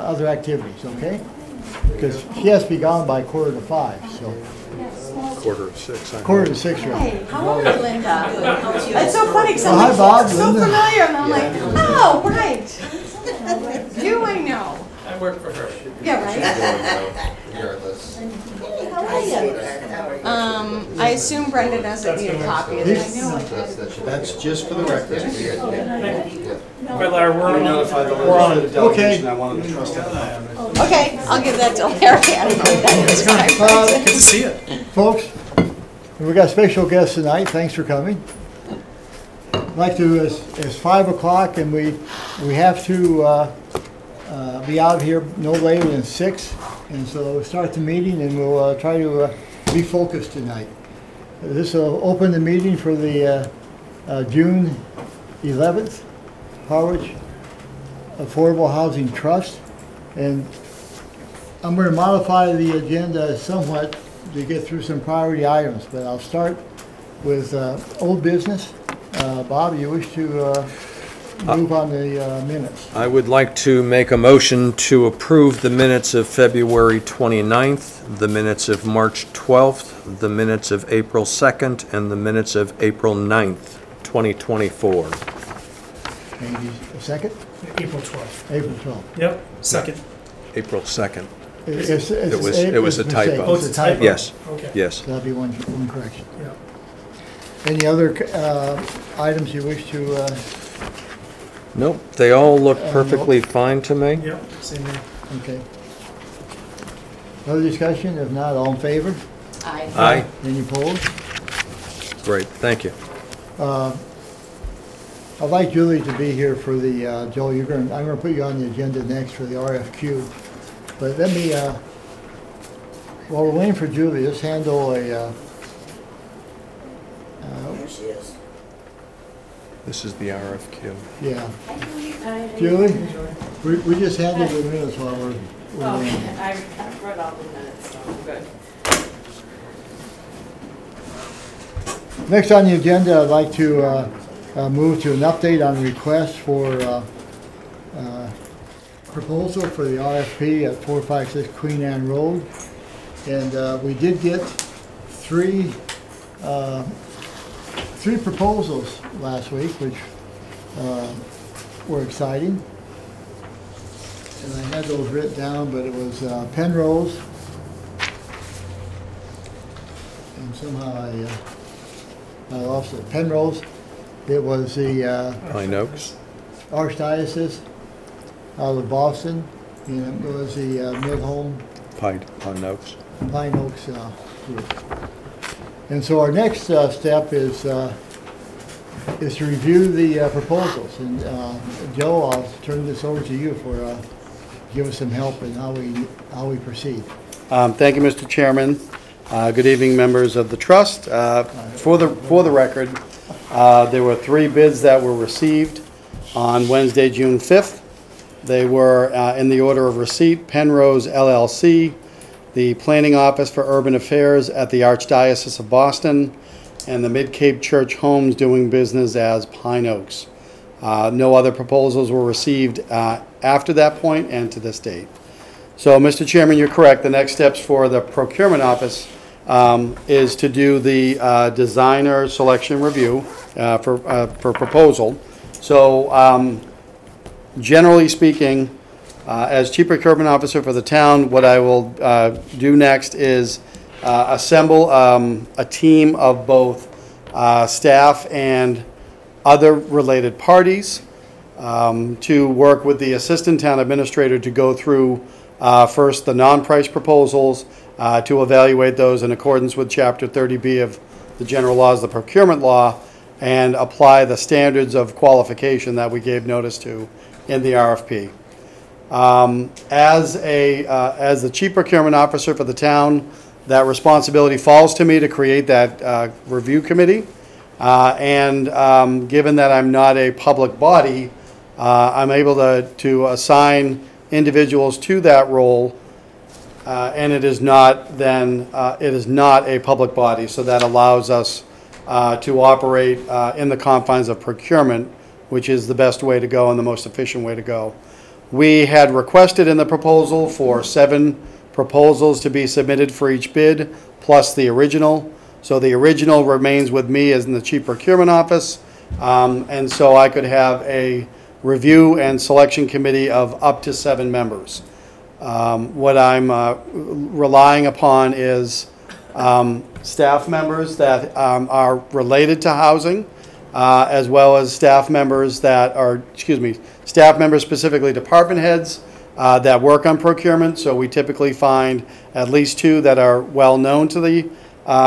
other activities, okay? Because she has to be gone by 4:45, so. 5:45. 5:45, right? Hey, how are you, Linda? It's so funny because Hi, Bob, so Linda. familiar, and I'm like, oh, right. Do I know? I work for her. Yeah, right. Regardless. Hey, how are you? I assume Brenda doesn't need a copy of this. That's just for the record. Well, Larry, We're on a delegation. Okay. I wanted to trust that. Okay, I'll give that to Larry. I don't know what that is. good to see you. Folks, we got special guests tonight. Thanks for coming. I'd like to, it's 5 o'clock, and we have to be out here no later than 6, and so we'll start the meeting, and we'll try to be focused tonight. This will open the meeting for the June 11th Harwich Affordable Housing Trust, and I'm going to modify the agenda somewhat to get through some priority items, but I'll start with old business. Bob, you wish to move on the minutes? I would like to make a motion to approve the minutes of February 29th, the minutes of March 12th, the minutes of April 2nd, and the minutes of April 9th, 2024. Maybe a second? April 12th. April 12th. Yep, second. April 2nd. It was a typo. Oh, it's a typo? Yes, Okay. yes. So that'll be one correction. Yeah. Any other items you wish to, Nope, they all look perfectly fine to me. Yep, same here. okay. Other discussion? If not, all in favor? Aye. Aye, Any opposed? great, thank you. I'd like Julie to be here for the, Joe, I'm gonna put you on the agenda next for the RFQ. But let me, while we're waiting for Julie, let's handle a, Here she is. This is the RFQ. yeah. Julie, we just handled the minutes while we're Oh, waiting. I've read all the minutes, so I'm good. Next on the agenda, I'd like to move to an update on request for proposal for the RFP at 456 Queen Anne Road. And we did get three proposals last week, which were exciting. And I had those written down, but it was Penrose. And somehow I lost it. Penrose. It was the Pine Oaks. Archdiocese out of Boston, and it was the Mid-Home Pine Oaks. Pine Oaks group. And so our next step is to review the proposals. And Joe, I'll turn this over to you for give us some help in how we proceed. Thank you, Mr. Chairman. Good evening, members of the trust. For the record, there were 3 bids that were received on Wednesday, June 5th. They were in the order of receipt: Penrose LLC, the Planning Office for Urban Affairs at the Archdiocese of Boston, and the Mid-Cape Church Homes doing business as Pine Oaks. No other proposals were received after that point and to this date. So, Mr. Chairman, you're correct. The next steps for the procurement office is to do the designer selection review for proposal. So, generally speaking, as Chief Procurement Officer for the town, what I will do next is assemble a team of both staff and other related parties to work with the Assistant Town Administrator to go through first the non-price proposals, to evaluate those in accordance with Chapter 30B of the General Laws, the Procurement Law, and apply the standards of qualification that we gave notice to in the RFP. As the Chief Procurement Officer for the town, that responsibility falls to me to create that review committee. Given that I'm not a public body, I'm able to assign individuals to that role, and it is not a public body, so that allows us to operate in the confines of procurement, which is the best way to go and the most efficient way to go. We had requested in the proposal for 7 proposals to be submitted for each bid, plus the original. So the original remains with me as in the Chief Procurement Office. And so I could have a review and selection committee of up to 7 members. What I'm relying upon is staff members that are related to housing, as well as staff members that are, staff members, specifically department heads that work on procurement. So we typically find at least 2 that are well known to the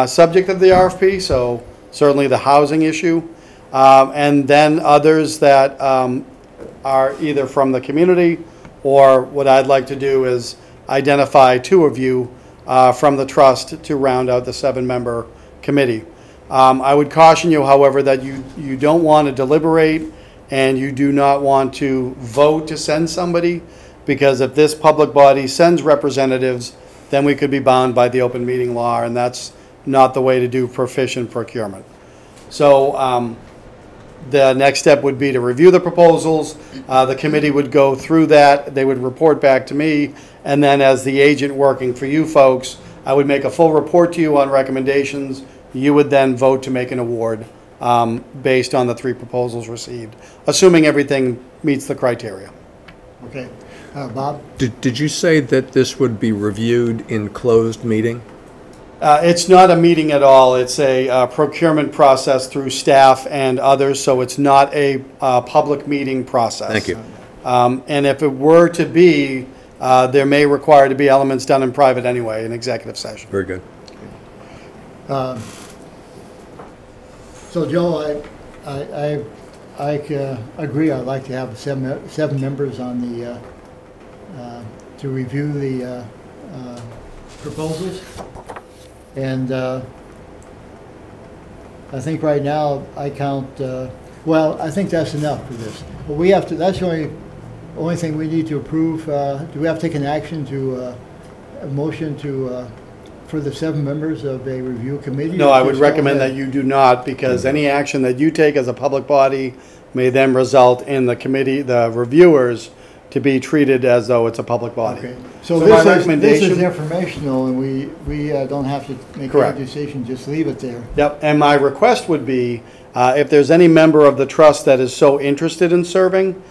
subject of the RFP, so certainly the housing issue. And then others that are either from the community, or what I'd like to do is identify 2 of you from the trust to round out the 7-member committee. I would caution you, however, that you don't want to deliberate and you do not want to vote to send somebody, because if this public body sends representatives, then we could be bound by the open meeting law, and that's not the way to do proficient procurement. So the next step would be to review the proposals. The committee would go through that. They would report back to me. And then as the agent working for you folks, I would make a full report to you on recommendations. You would then vote to make an award based on the 3 proposals received, assuming everything meets the criteria. Okay. Bob? Did you say that this would be reviewed in closed meeting? It's not a meeting at all. It's a procurement process through staff and others, so it's not a public meeting process. Thank you. And if it were to be, there may require to be elements done in private anyway, in executive session. Very good. So Joe, I agree. I'd like to have 7 members on the to review the proposals, and I think right now I count. Well, I think that's enough for this. But we have to. That's the only thing we need to approve. Do we have to take an action to a motion to? For the 7 members of a review committee? No, I would recommend that you do not, because any action that you take as a public body may then result in the committee, the reviewers, to be treated as though it's a public body. Okay. So my this is informational, and we don't have to make Correct. any decision, just leave it there. Yep, and my request would be, if there's any member of the trust that is so interested in serving,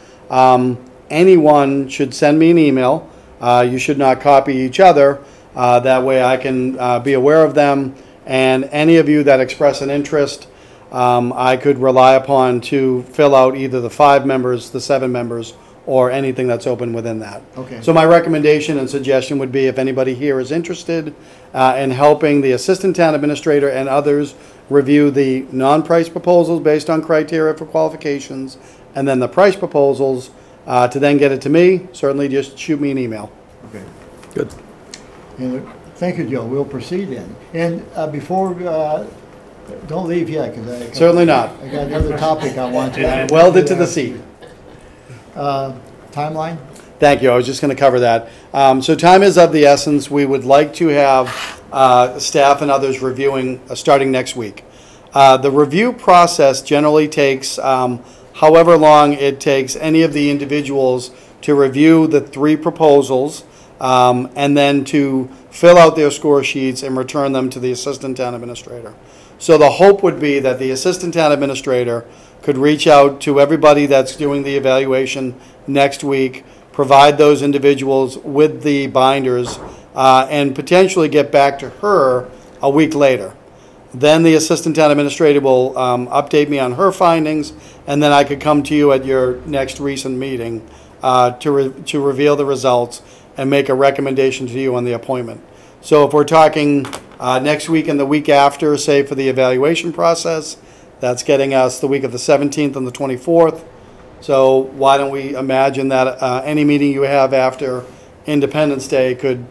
anyone should send me an email. You should not copy each other. That way I can be aware of them, and any of you that express an interest, I could rely upon to fill out either the 5 members, the 7 members, or anything that's open within that. Okay. So my recommendation and suggestion would be, if anybody here is interested in helping the assistant town administrator and others review the non-price proposals based on criteria for qualifications, and then the price proposals, to then get it to me, certainly just shoot me an email. Okay. Good. And thank you, Joe. We'll proceed then. And before, don't leave yet, because Certainly not. I got another topic I want to. Welded to the seat. Timeline? Thank you. I was just going to cover that. So time is of the essence. We would like to have staff and others reviewing starting next week. The review process generally takes however long it takes any of the individuals to review the 3 proposals, and then to fill out their score sheets and return them to the assistant town administrator. So the hope would be that the assistant town administrator could reach out to everybody that's doing the evaluation next week, provide those individuals with the binders, and potentially get back to her a week later. Then the assistant town administrator will update me on her findings, and then I could come to you at your next recent meeting to reveal the results and make a recommendation to you on the appointment. So if we're talking next week and the week after, say for the evaluation process, that's getting us the week of the 17th and the 24th. So why don't we imagine that any meeting you have after Independence Day could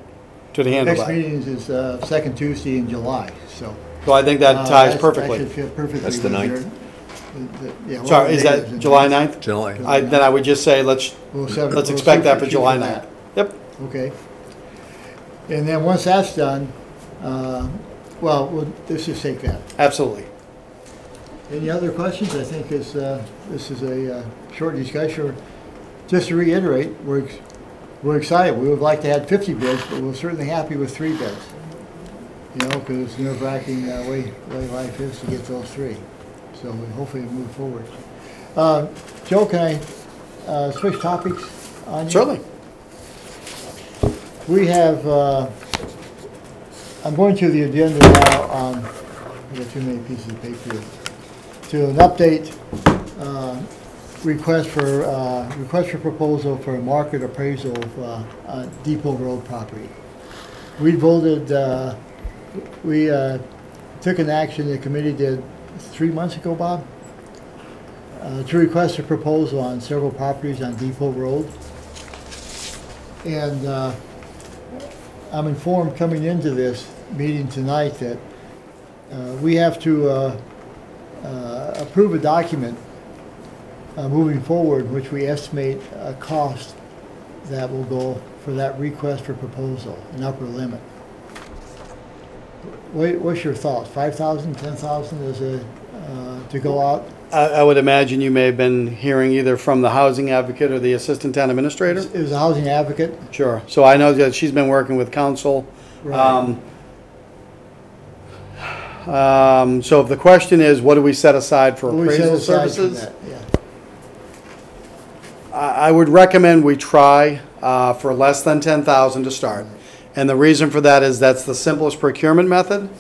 handle Next that. meeting is second Tuesday in July, so. So I think that ties perfectly. That should fit perfectly. That's the with 9th? yeah, Sorry, is whatever that date July 9th? July. Then I would just say let's We'll expect that for shoot July that. 9th. Yep. Okay. And then once that's done, well, let's just take that. Absolutely. Any other questions? I think this is a short discussion. just to reiterate, we're excited. We would like to have 50 bids, but we're certainly happy with 3 bids. You know, because it's nerve-wracking way life is to get those 3. So we hopefully move forward. Joe, can I switch topics on you? Certainly. We have, I'm going to the agenda now on, I've got too many pieces of paper here, to an update, request for proposal for a market appraisal of Depot Road property. We voted, we took an action, the committee did 3 months ago, Bob, to request a proposal on several properties on Depot Road. And I'm informed coming into this meeting tonight that we have to approve a document moving forward, which we estimate a cost that will go for that request for proposal, an upper limit. What's your thoughts? 5,000, 10,000 is a to go out? I would imagine you may have been hearing either from the housing advocate or the assistant town administrator. It was a housing advocate. Sure. So I know that she's been working with council. Right. So if the question is, what do we set aside for What we set appraisal aside for services? that, yeah. I would recommend we try for less than 10,000 to start. And the reason for that is that's the simplest procurement method.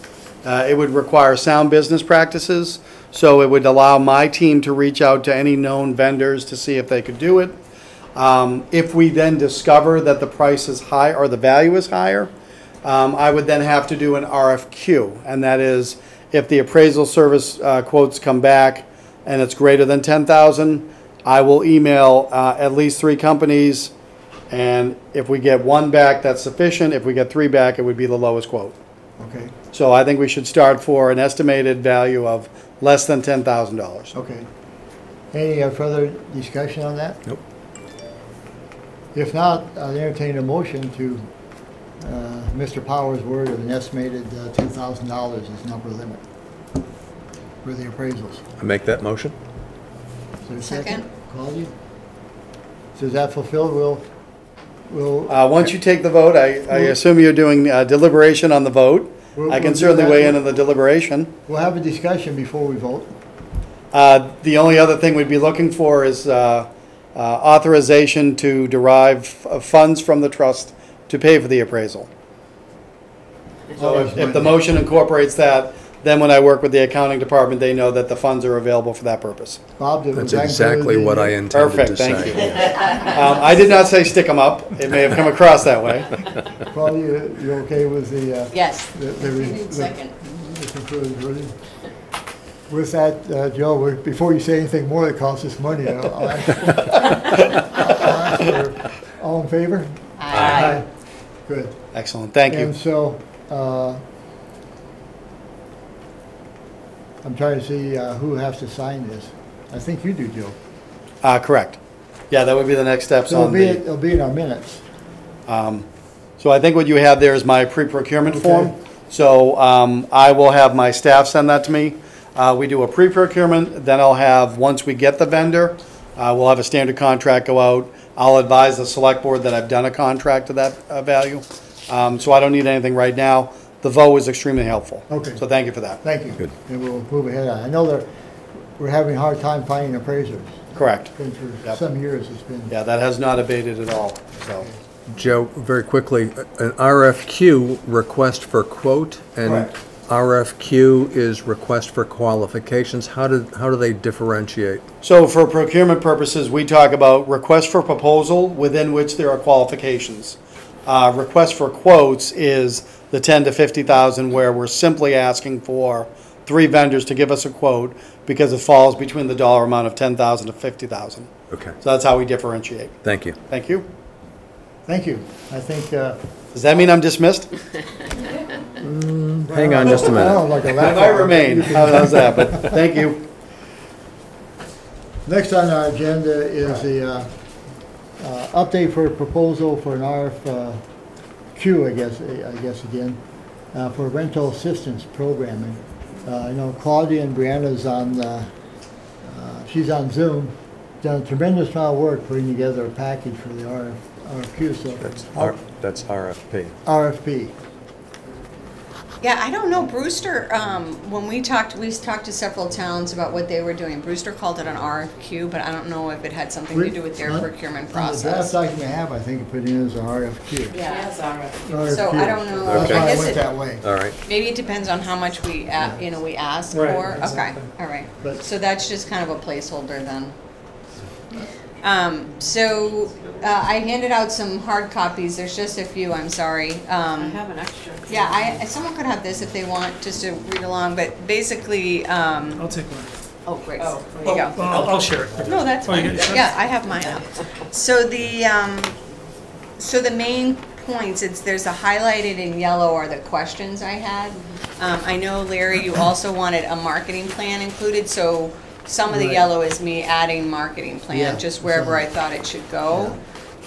It would require sound business practices, so it would allow my team to reach out to any known vendors to see if they could do it. If we then discover that the price is high or the value is higher, I would then have to do an RFQ, and that is if the appraisal service quotes come back and it's greater than 10,000, I will email at least 3 companies, and if we get 1 back, that's sufficient. If we get 3 back, it would be the lowest quote. Okay, So I think we should start for an estimated value of less than $10,000. okay. Any further discussion on that? Nope. If not, I'll entertain a motion to Mr. Powers' word of an estimated $10,000 as an upper limit for the appraisals. I make that motion? Is there a Second. Claudia? So is that fulfilled? We'll Once you take the vote, I assume you're doing deliberation on the vote. I can we'll do certainly that. weigh in on the deliberation. We'll have a discussion before we vote. The only other thing we'd be looking for is authorization to derive funds from the trust to pay for the appraisal. So if the motion incorporates that, then when I work with the accounting department, they know that the funds are available for that purpose. Bob, did That's that exactly include what the- I intended to Perfect, say. thank you. I did not say stick them up. It may have come across that way. Claudia, you okay with the? Yes. The Second. concluded wording? With that, Joe, before you say anything more that costs us money, I'll ask, I'll ask for, all in favor? Aye. Good. Excellent, thank you. And so, I'm trying to see who has to sign this. I think you do, Joe. Correct. Yeah, that would be the next steps So on the. it'll be in our minutes. So I think what you have there is my pre-procurement Okay. form. So I will have my staff send that to me. We do a pre-procurement, then I'll have, once we get the vendor, we'll have a standard contract go out. I'll advise the select board that I've done a contract to that value. So I don't need anything right now. The vote was extremely helpful. Okay. So thank you for that. Thank you. Good. And we'll move ahead on it. I know that we're having a hard time finding appraisers. Correct. It's been for Yep. some years, it's been. Yeah, that has not abated at all, so. Joe, very quickly, an RFQ, request for quote, and Correct. RFQ is request for qualifications. How do they differentiate? So for procurement purposes, we talk about request for proposal within which there are qualifications. Request for quotes is the 10 to 50,000 where we're simply asking for 3 vendors to give us a quote because it falls between the dollar amount of 10,000 to 50,000. Okay, So that's how we differentiate. thank you. Thank you. Thank you. I think. Does that mean I'm dismissed? Hang on just a minute. Like a I laptop. might remain. How's that? But thank you. Next on our agenda is the update for a proposal for an RFQ, I guess again, for rental assistance programming. I know Claudia and Brianna's on, she's on Zoom, done a tremendous amount of work putting together a package for the RFQ, so. That's RFP. RFP. Yeah, I don't know, Brewster, when we talked to several towns about what they were doing. Brewster called it an RFQ, but I don't know if it had something to do with their procurement On the draft process. document I have, I think it put in as a RFQ. Yeah, Yes, all right. so I don't know, That's Okay. why I I guess went it, that way. All right. maybe it depends on how much we, we ask Right, for. Okay, exactly. all right. But- So that's just kind of a placeholder then. I handed out some hard copies. There's just a few, I'm sorry. I have an extra. Yeah, someone could have this if they want, just to read along, but basically, I'll take one. oh, great. Oh, There you go. I'll share it. No, that's Oh, you fine. got yours? Yeah, I have mine up. So the main points, there's a highlighted in yellow are the questions I had. I know, Larry, you also wanted a marketing plan included, so some of the Right. yellow is me adding marketing Yeah, plan, just wherever I thought it should go.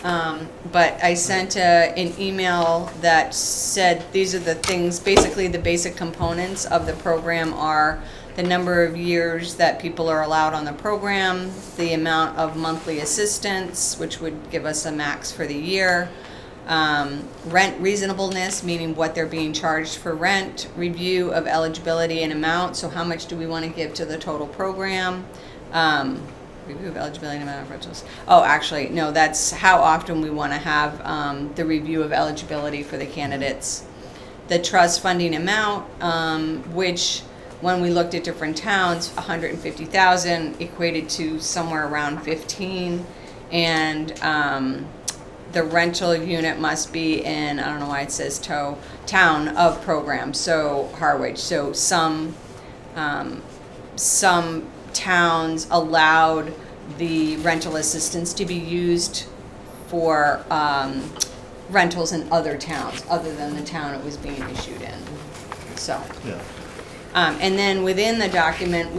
But I sent an email that said these are the things, basically the basic components of the program are the number of years that people are allowed on the program, the amount of monthly assistance, which would give us a max for the year, rent reasonableness, meaning what they're being charged for rent, review of eligibility and amount, so how much do we want to give to the total program, review of eligibility and amount of rentals. Oh, actually, no, that's how often we want to have the review of eligibility for the candidates. The trust funding amount, which when we looked at different towns, 150,000 equated to somewhere around 15, and the rental unit must be in, I don't know why it says town of program, so Harwich. So some towns allowed the rental assistance to be used for rentals in other towns, other than the town it was being issued in. So. Yeah. And then within the document,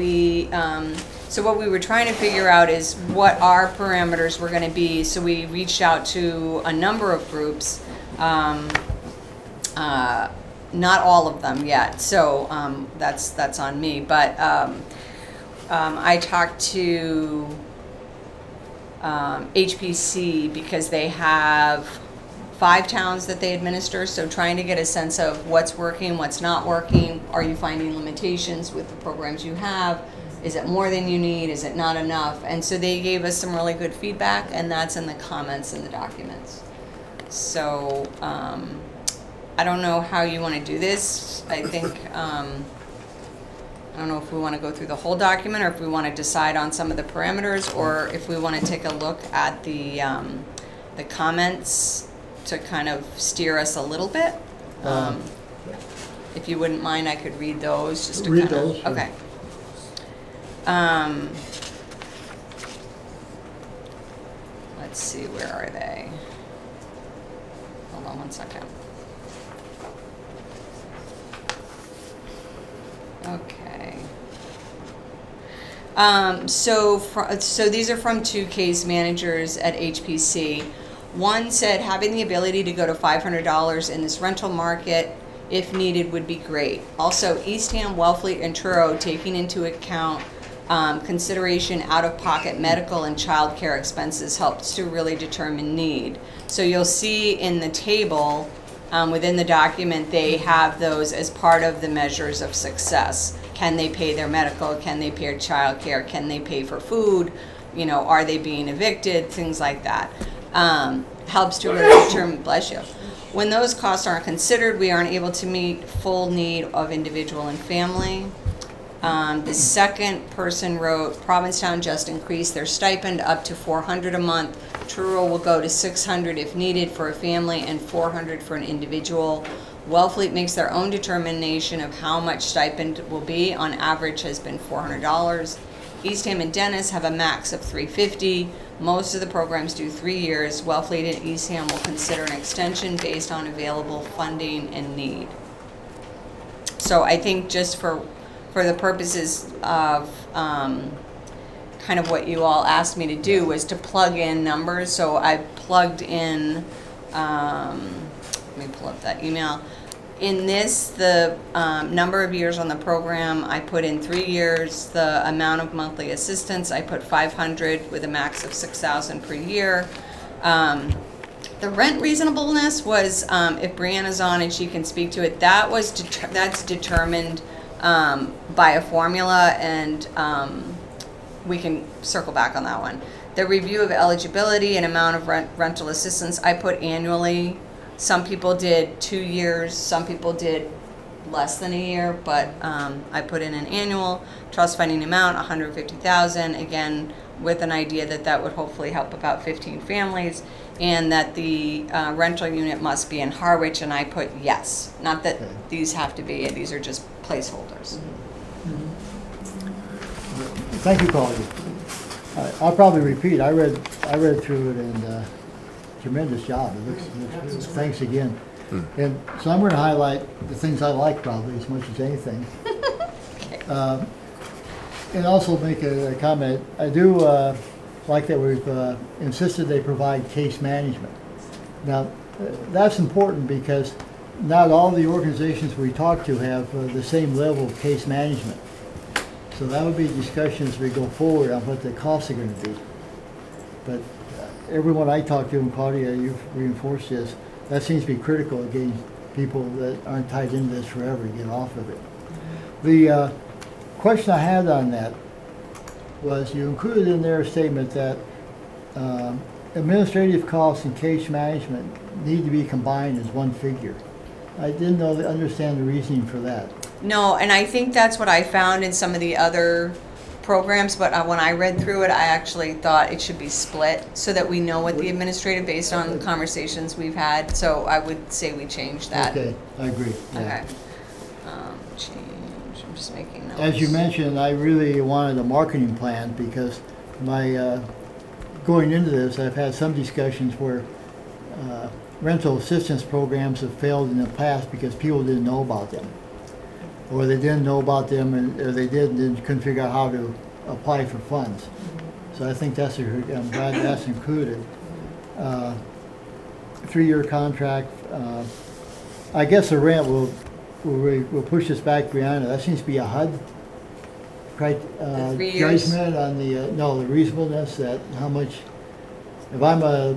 so what we were trying to figure out is what our parameters were going to be. So we reached out to a number of groups, not all of them yet. So that's on me. But I talked to HPC because they have 5 towns that they administer, so trying to get a sense of what's working, what's not working. Are you finding limitations with the programs you have? Is it more than you need? Is it not enough? And so they gave us some really good feedback, and that's in the comments in the documents. So I don't know how you want to do this. I think, I don't know if we want to go through the whole document or if we want to decide on some of the parameters, or if we want to take a look at the comments to kind of steer us a little bit. If you wouldn't mind, I could read those just to Read kind of, those, sure. okay. Let's see, where are they? Hold on one second. Okay. So these are from 2 case managers at HPC. One said having the ability to go to $500 in this rental market, if needed, would be great. Also, Eastham, Wellfleet, and Truro taking into account consideration out-of-pocket medical and child care expenses helps to really determine need. So you'll see in the table within the document, they have those as part of the measures of success. Can they pay their medical? Can they pay child care? Can they pay for food? You know, are they being evicted? Things like that. Helps to really determine, bless you. When those costs aren't considered, we aren't able to meet full need of individual and family. The second person wrote, Provincetown just increased their stipend up to $400 a month. Truro will go to $600 if needed for a family and $400 for an individual. Wellfleet makes their own determination of how much stipend will be. On average has been $400. Eastham and Dennis have a max of $350. Most of the programs do 3 years. Wellfleet and Eastham will consider an extension based on available funding and need. So I think just for the purposes of kind of what you all asked me to do was to plug in numbers. So I plugged in, let me pull up that email. In this, the number of years on the program, I put in 3 years. The amount of monthly assistance, I put 500 with a max of 6,000 per year. The rent reasonableness was, if Brianna's on and she can speak to it, that's determined by a formula, and we can circle back on that one. The review of eligibility and amount of rental assistance, I put annually. Some people did 2 years, some people did less than a year, but I put in an annual trust funding amount, 150,000, again, with an idea that that would hopefully help about 15 families, and that the rental unit must be in Harwich, and I put yes. Not that these have to be, these are just placeholders. Thank you, Claudia. I'll probably repeat. I read through it, and tremendous job. It looks thanks again. And so I'm going to highlight the things I like probably as much as anything. And also make a comment. I do like that we've insisted they provide case management. Now, that's important because not all the organizations we talk to have the same level of case management. So that would be discussion as we go forward on what the costs are going to be. But everyone I talk to, and Claudia, you've reinforced this, that seems to be critical of getting people that aren't tied into this forever to get off of it. The question I had on that was you included in there a statement that administrative costs and case management need to be combined as one figure. I didn't understand the reasoning for that. No, and I think that's what I found in some of the other programs, but when I read through it, I actually thought it should be split so that we know what the administrative, based on the conversations we've had. So I would say we change that. Okay, I agree. Yeah. Okay. Change, I'm just making notes. As you mentioned, I really wanted a marketing plan because my going into this, I've had some discussions where rental assistance programs have failed in the past because people didn't know about them. Or they didn't know about them, or they did and couldn't figure out how to apply for funds. So I think I'm glad that's included. 3-year contract. I guess the rent will push this back, Brianna. That seems to be a HUD judgment on the reasonableness, that how much. If I'm a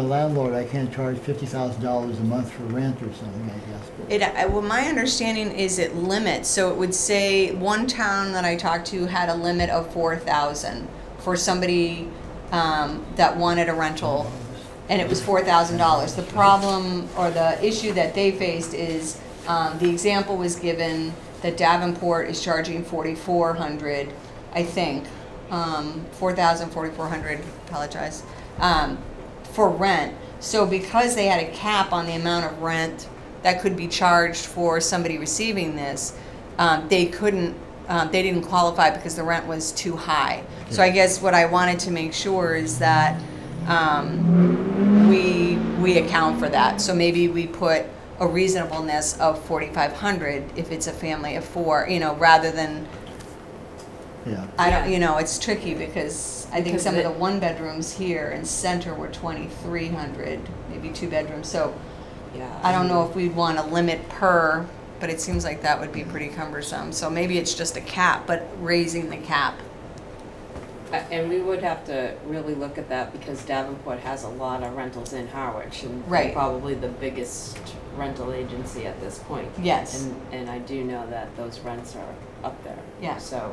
landlord, I can't charge $50,000 a month for rent or something, I guess. Well, my understanding is it limits. So it would say one town that I talked to had a limit of $4,000 for somebody that wanted a rental, and it was $4,000. The problem or the issue that they faced is the example was given that Davenport is charging $4,400, I think, $4,000, $4,400. Apologize. For rent. So because they had a cap on the amount of rent that could be charged for somebody receiving this, they didn't qualify because the rent was too high. So I guess what I wanted to make sure is that we account for that. So maybe we put a reasonableness of $4,500 if it's a family of 4, rather than. Yeah. It's tricky because I think some of the 1-bedrooms here in Center were $2,300, maybe 2 bedrooms. So Yeah. I don't know if we'd want to limit per, but it seems like that would be pretty cumbersome. So maybe it's just a cap, but raising the cap. And we would have to really look at that because Davenport has a lot of rentals in Harwich, and Right. they're probably the biggest rental agency at this point. Yes. And I do know that those rents are up there. Yeah. So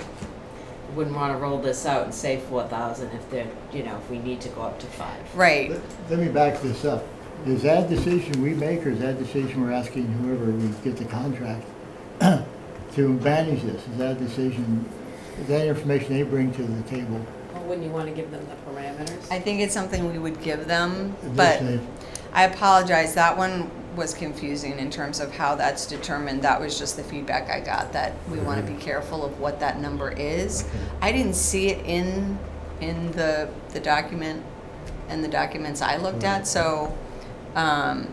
wouldn't want to roll this out and say 4,000 if they're, if we need to go up to 5. Right. Let me back this up. Is that a decision we make, or is that a decision we're asking whoever we get the contract to manage this? Is that a decision, is that information they bring to the table? Well, wouldn't you want to give them the parameters? I think it's something we would give them, At but this stage? I apologize. That one was confusing in terms of how that's determined. That was just the feedback I got, that we want to be careful of what that number is. Okay. I didn't see it in the document and the documents I looked at, so I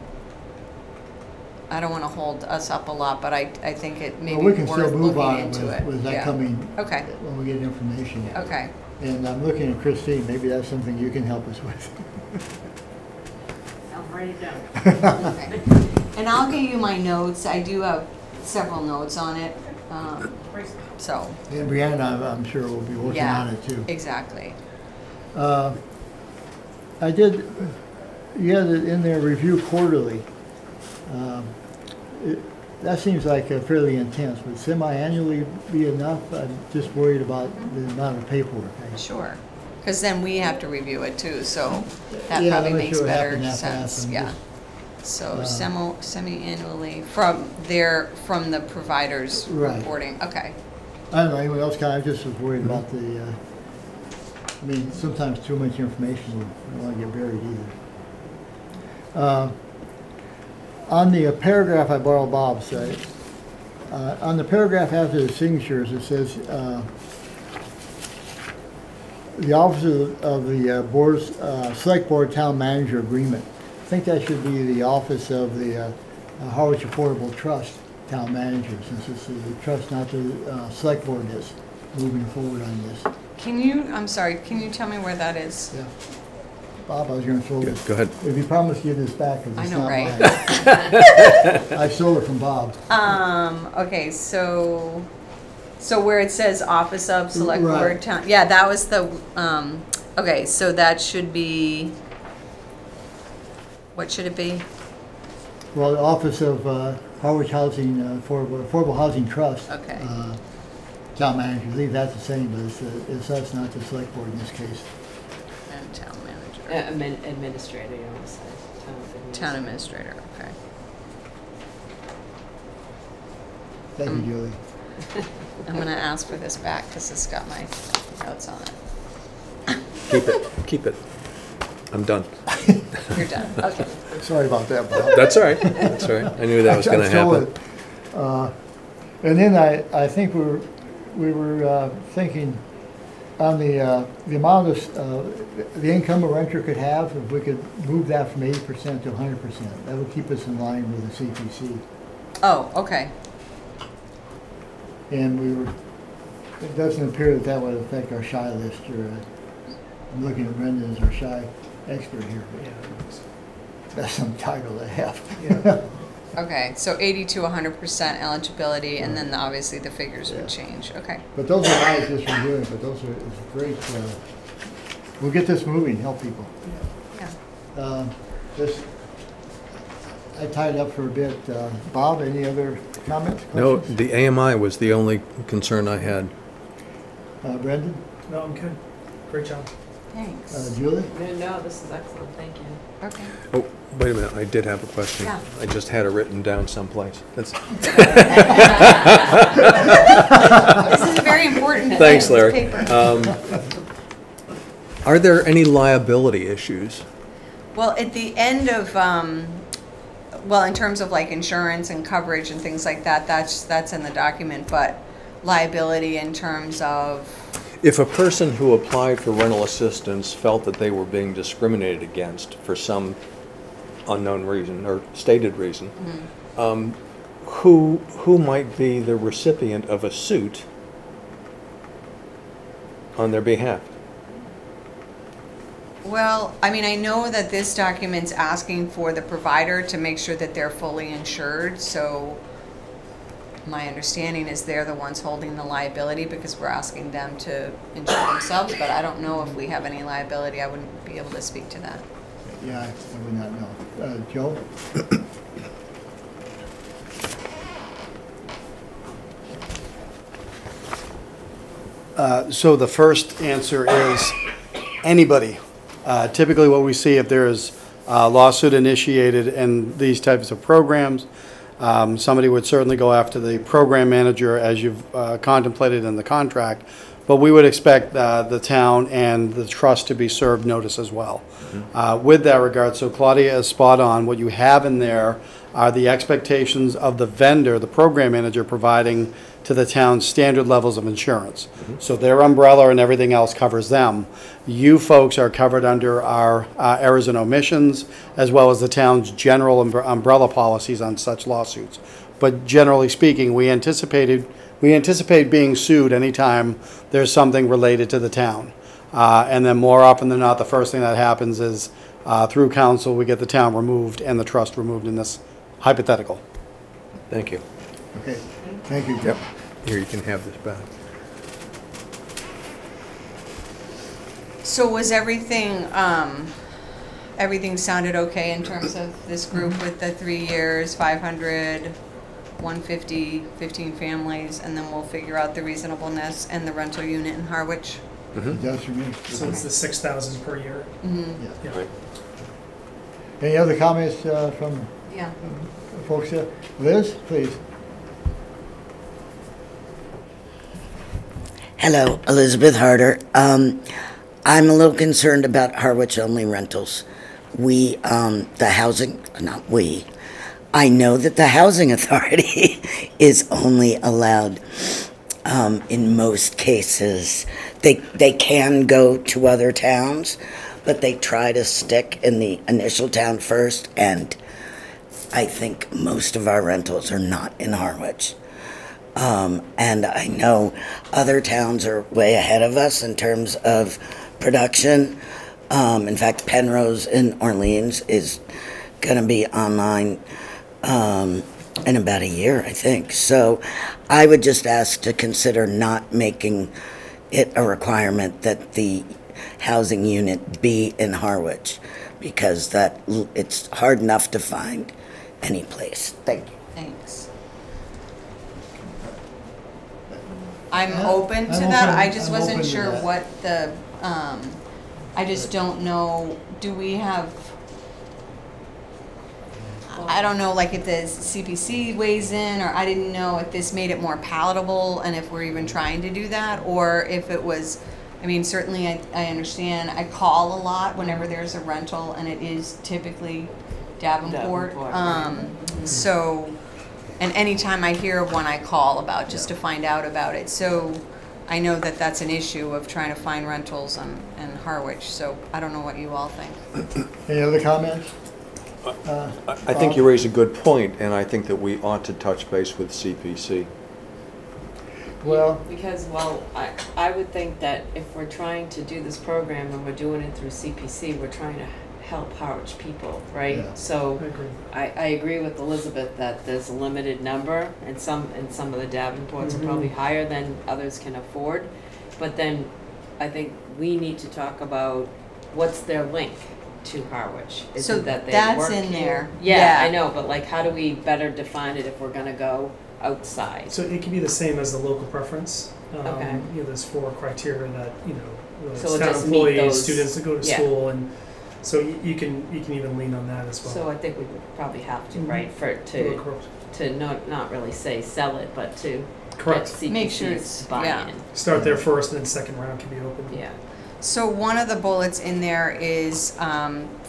don't want to hold us up a lot, but I think it may Well, be we can worth still move on looking into it. with that Yeah. coming, Okay. when we get information. Okay. And I'm looking at Christine, maybe that's something you can help us with. I'll write it down. Okay. And I'll give you my notes. I do have several notes on it. So, And Brianna, I'm sure will be working yeah, on it too. exactly. I did, you had it in there, review quarterly. That seems like fairly intense. Would semi-annually be enough? I'm just worried about the amount of paperwork. Sure. Because then we have to review it too, so that Yeah, probably I'm not makes sure what better happened that fast. sense, I'm yeah. just- So semi-annually from the provider's Right. reporting, okay. I don't know, anyone else, I just was worried about the, I mean, sometimes too much information, we don't want to get buried either. On the paragraph I borrowed Bob's, on the paragraph after the signatures, it says, the office of the board's, select board town manager agreement. I think that should be the office of the Harwich Affordable Trust town manager, since it's the trust, not the select board that's moving forward on this. I'm sorry, can you tell me where that is? Yeah. Bob, I was gonna throw this. Go ahead. If you promise to give this back, because I it's know, not right? mine. I stole it from Bob. Okay, so where it says office of select Right. board town, yeah, that was the, okay, so that should be, what should it be? Well, the office of Harwich Housing, Affordable Housing Trust. Okay. Town manager, leave that the same, but it's us, not the select board in this case. And town manager. Administrator, you want to say, Town administrator, okay. Thank you, Julie. I'm gonna ask for this back because it's got my notes on it. Keep it. I'm done. You're done, okay. Sorry about that, Bob. That's all right. That's all right. I knew that was going to I stole happen. it. And then I think we were thinking on the amount of, the income a renter could have, if we could move that from 80% to 100%. That would keep us in line with the CPC. Oh, okay. And it doesn't appear that would affect our shy list. I'm looking at Brendan as our shy expert here. That's some title to have. Okay, so 80 to 100% eligibility, and then obviously the figures would change, okay. But those are I was just reviewing, but those are, it's great. We'll get this moving, help people. Yeah. This, I tied up for a bit. Bob, any other comments, No, questions? the AMI was the only concern I had. Brendan? No, I'm good. Great job. Thanks. Julie? No, this is excellent, thank you. Okay. Oh, wait a minute. I did have a question. Yeah. I just had it written down someplace. That's, This is a very important. Thanks, thing, Larry. paper. Are there any liability issues? Well, at the end of, well, in terms of like insurance and coverage and things like that, that's in the document, but liability in terms of, If a person who applied for rental assistance felt that they were being discriminated against for some unknown reason or stated reason, who might be the recipient of a suit on their behalf? well, I mean, I know that this document's asking for the provider to make sure that they're fully insured, so my understanding is they're the ones holding the liability because we're asking them to insure themselves, but I don't know if we have any liability. I wouldn't be able to speak to that. Yeah, I would not know. Joe? So the first answer is anybody. Typically what we see if there is a lawsuit initiated in these types of programs, somebody would certainly go after the program manager as you've contemplated in the contract, but we would expect the town and the trust to be served notice as well. With that regard, so Claudia is spot on. What you have in there are the expectations of the vendor, the program manager, providing to the town's standard levels of insurance. So their umbrella and everything else covers them. You folks are covered under our errors and omissions, as well as the town's general umbrella policies on such lawsuits. But generally speaking, we anticipate being sued anytime there's something related to the town. And then more often than not, the first thing that happens is through council, we get the town removed and the trust removed in this hypothetical. Thank you. Okay, thank you. Yep. Here, you can have this back. So was everything, everything sounded okay in terms of this group with the 3 years, 500, 150, 15 families, and then we'll figure out the reasonableness and the rental unit in Harwich? It does for me. So it's the 6,000 per year. Yeah. Yeah. Right. Any other comments from Yeah. folks here? Liz, please. Hello, Elizabeth Harder. I'm a little concerned about Harwich-only rentals. I know that the Housing Authority is only allowed, in most cases, they can go to other towns, but they try to stick in the initial town first, and I think most of our rentals are not in Harwich. And I know other towns are way ahead of us in terms of production. In fact, Penrose in Orleans is going to be online in about a year, I think. So I would just ask to consider not making it a requirement that the housing unit be in Harwich, because it's hard enough to find any place. Thank you. Thanks. I'm Yeah, open to I'm that, open- I just I'm wasn't open to sure that. what the, I just don't know, do we have, I don't know, like if the CPC weighs in, or I didn't know if this made it more palatable, and if we're even trying to do that, or if it was, I mean, certainly I understand, I call a lot whenever there's a rental, and it is typically Davenport. Davenport, right. So, and anytime I hear of one, I call about, just to find out about it. So I know that that's an issue of trying to find rentals in Harwich, so I don't know what you all think. Any other comments? I think you raise a good point, and I think that we ought to touch base with CPC. Well, Because, well, I would think that if we're trying to do this program and we're doing it through CPC, we're trying to help Harwich people, right? Yeah. So I agree. I agree with Elizabeth that there's a limited number, and some of the Davenports are probably higher than others can afford. But then I think we need to talk about what's their link to Harwich. Is So it that they that's work in here? there. Yeah, Yeah. I know, but like, how do we better define it if we're gonna go outside? So it can be the same as the local preference. Okay. You know, there's 4 criteria that, you know, So it town just meet employees, those- students that go to yeah. school, and so you can even lean on that as well. So I think we would probably have to, Mhm. right, for, Correct. to not really say sell it, but to get Correct. Make sure it's- CPC's buy-in. Start there first, and then second round can be open. Yeah. So one of the bullets in there is,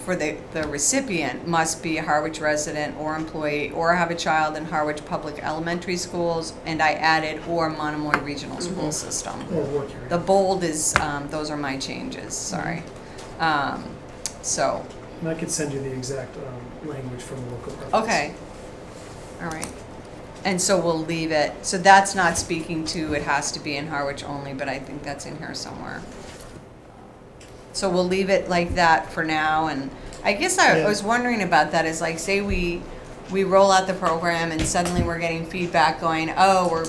for the recipient must be a Harwich resident or employee, or have a child in Harwich Public Elementary Schools, and I added, or Monomoy Regional School System. Or work area. The bold is, those are my changes, sorry. So, And I could send you the exact language from the local preference. okay, all right. And so we'll leave it, so that's not speaking to, it has to be in Harwich only, but I think that's in here somewhere. So we'll leave it like that for now, and I guess I Yeah. was wondering about that, is like, say we roll out the program and suddenly we're getting feedback going, oh,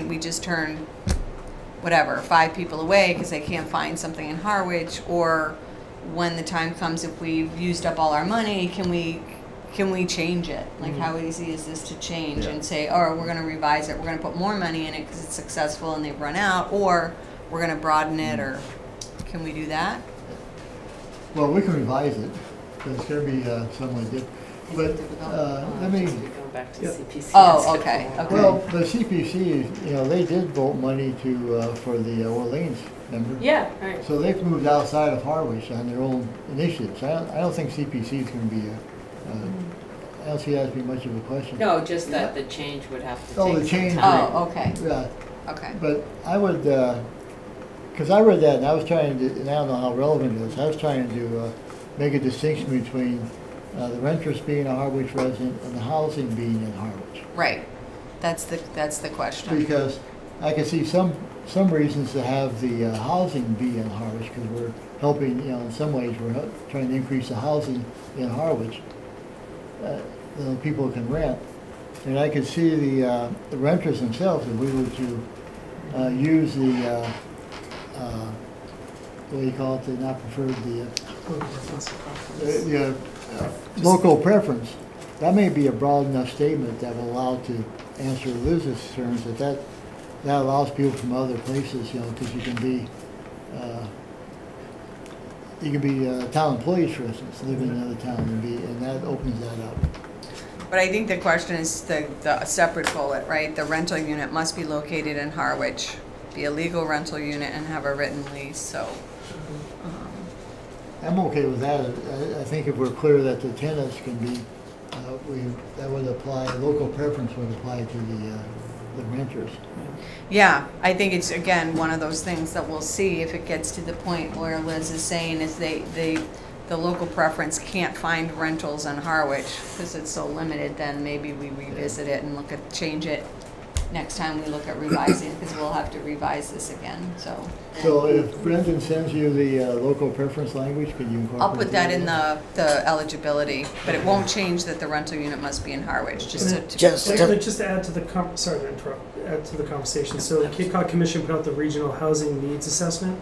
we just turned, whatever, 5 people away because they can't find something in Harwich, or when the time comes, if we've used up all our money, can we change it? Like, how easy is this to change and say, oh, we're gonna revise it, we're gonna put more money in it because it's successful and they've run out, or we're gonna broaden it, or can we do that? well, we can revise it, but it's gonna be somewhat different. But, let me, Go back to Yeah. CPC. Oh, okay, okay. well, the CPC, you know, they did vote money for the Orleans, remember? Yeah, right. So they've moved outside of Harwich on their own initiatives. I don't think CPC is gonna be I don't see that as being much of a question. No, just that the change would have to Oh, take the some change. time. Oh, okay, Yeah, okay. but I would, because I read that and I was trying to, and I don't know how relevant it is, I was trying to make a distinction between the renters being a Harwich resident and the housing being in Harwich. Right, that's the question. Because I can see some reasons to have the housing be in Harwich, because we're helping, you know, in some ways, we're trying to increase the housing in Harwich. the people can rent. And I could see the renters themselves, if we were to use the, what do you call it, the not preferred, the local preference. That may be a broad enough statement that will allow to answer Liz's concerns, that allows people from other places, because you can be town employees, for instance, living in another town, and that opens that up. But I think the question is the separate bullet, right? The rental unit must be located in Harwich, be a legal rental unit, and have a written lease, so. I'm okay with that. I think if we're clear that the tenants can be, that would apply, local preference would apply to the renters. Yeah, I think it's, again, one of those things that we'll see if it gets to the point where Liz is saying is the local preference can't find rentals in Harwich because it's so limited, then maybe we revisit it and change it next time we look at revising, because we'll have to revise this again, so. So if Brendan sends you the local preference language, could you incorporate? I'll put that in the eligibility, but it won't change that the rental unit must be in Harwich, just to. Just to add to the sorry to interrupt, add to the conversation. So the Cape Cod Commission put out the regional housing needs assessment,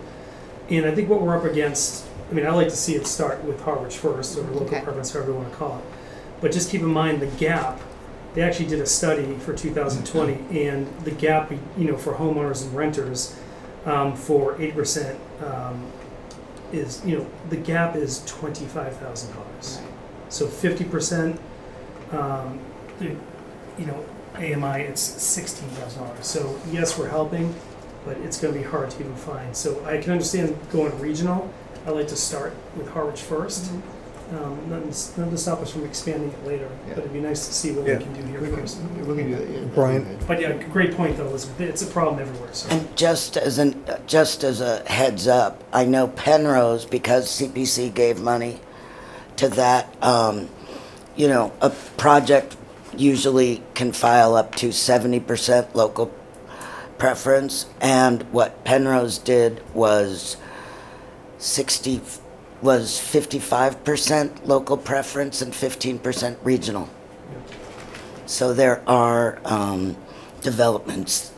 and I think what we're up against, I mean, I like to see it start with Harwich first, or local preference, however you want to call it. But just keep in mind the gap. They actually did a study for 2020, and the gap, for homeowners and renters, for 8%, is, the gap is $25,000. Right. So 50%, AMI, it's $16,000. So yes, we're helping, but it's going to be hard to even find. So I can understand going regional. I like to start with Harwich first. Mm-hmm. Nothing to stop us from expanding it later, Yeah. but it'd be nice to see what Yeah. we can do here first. We can do that, yeah. Brian? But yeah, great point though, Elizabeth. It's a problem everywhere. So And just as a heads up, I know Penrose, because CPC gave money to that, a project usually can file up to 70% local preference, and what Penrose did was 55% local preference and 15% regional. So there are developments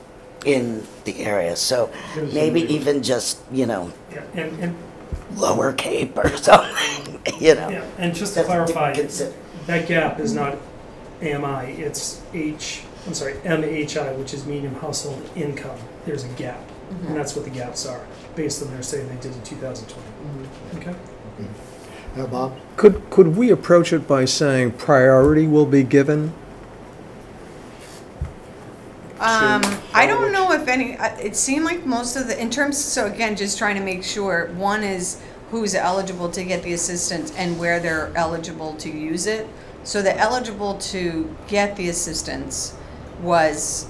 in the area. So maybe even just, yeah, and Lower Cape or something, yeah, and just to That's clarify, consider- that gap is not AMI. It's MHI, which is medium household income. There's a gap, and that's what the gaps are based on their study they did in 2020. Okay. Bob? Could we approach it by saying priority will be given? I don't know if any, it seemed like most of in terms, so again, just trying to make sure, one is who's eligible to get the assistance and where they're eligible to use it. So the eligible to get the assistance was,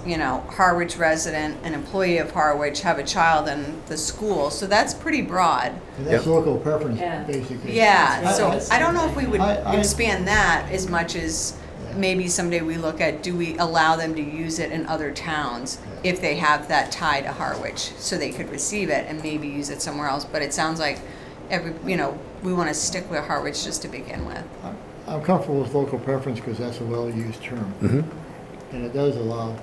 Harwich resident, an employee of Harwich, have a child in the school, so that's pretty broad. And that's Yep. local preference, Yeah. basically. Yeah, so I don't know if we would I- expand that as much as maybe someday we look at, do we allow them to use it in other towns if they have that tie to Harwich, so they could receive it and maybe use it somewhere else, but it sounds like we want to stick with Harwich just to begin with. I'm comfortable with local preference because that's a well-used term. Mm-hmm. And it does allow,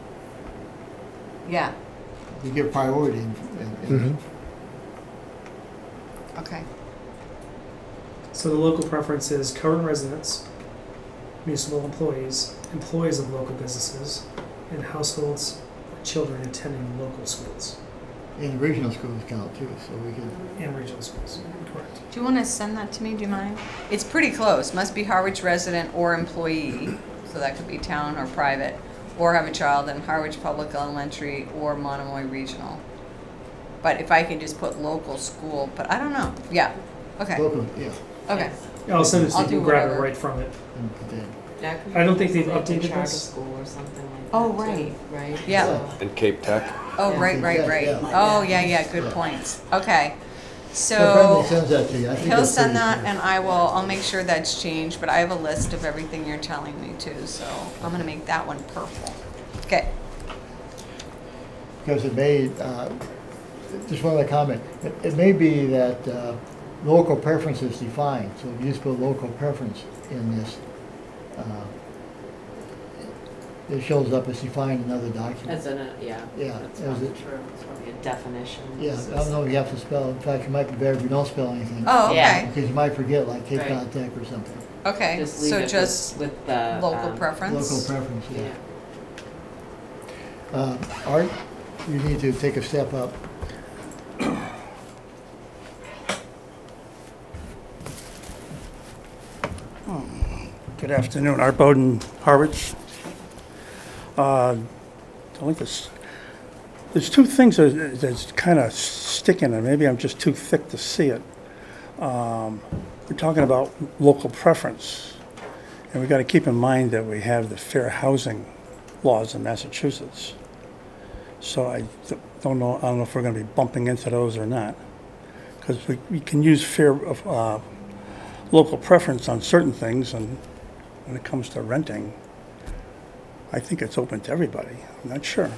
Yeah, you give priority. Mm-hmm. okay. So the local preference is current residents, municipal employees, employees of local businesses, and households with children attending local schools And regional schools count too, so we can, and regional schools. Correct. Do you want to send that to me, do you mind? It's pretty close, must be Harwich resident or employee, so that could be town or private, or have a child in Harwich Public Elementary or Monomoy Regional. But if I can just put local school, but I don't know, yeah, okay, local, yeah. okay. Yeah, I'll send it so I'll you do can grab it whatever. right from it. and put that- That could I don't be think they've like a updated charter this. school or something like that. Oh, too, right. Right? Yeah. So- And Cape Tech? Oh, Yeah. right, Yeah, right. yeah. Oh, yeah, good Yeah. points, okay. So Brendan So, sends that to you. I think he'll that's send pretty that clear. and I'll make sure that's changed, but I have a list of everything you're telling me too, so I'm gonna make that one purple. Okay, Because it may, just one other comment, it may be that local preference is defined, so if you just put local preference in this, it shows up as defined in other documents. Yeah. Yeah, That's as probably it- true. It's probably a definition. Yeah, I don't know if you have to spell, in fact, it might be better if you don't spell anything. Oh, Yeah. okay, Because you might forget, like Cape Right. Cod Tech or something. okay, Just leave so it just with the. local preference? Local preference, Yeah. yeah. Art, you need to take a step up. Good afternoon, Art Bowden, Harwich. I think there's two things that's kind of sticking, and maybe I'm just too thick to see it. We're talking about local preference, and we've got to keep in mind that we have the fair housing laws in Massachusetts. So I don't know if we're going to be bumping into those or not, because we can use local preference on certain things, and when it comes to renting, I think it's open to everybody. I'm not sure.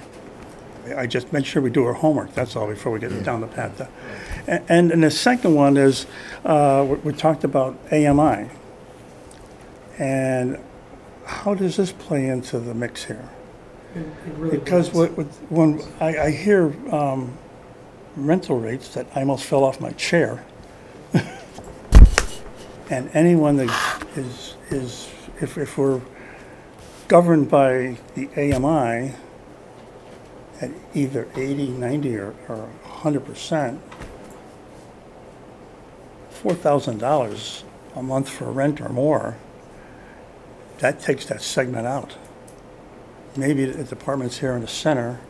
I just make sure we do our homework, that's all, before we get down the path. And the second one is, we talked about AMI. And how does this play into the mix here? It really Because does. when I hear rental rates, that I almost fell off my chair. And anyone that is if we're governed by the AMI at either 80, 90, or 100%, $4,000 a month for rent or more, that takes that segment out. Maybe the departments here in the center,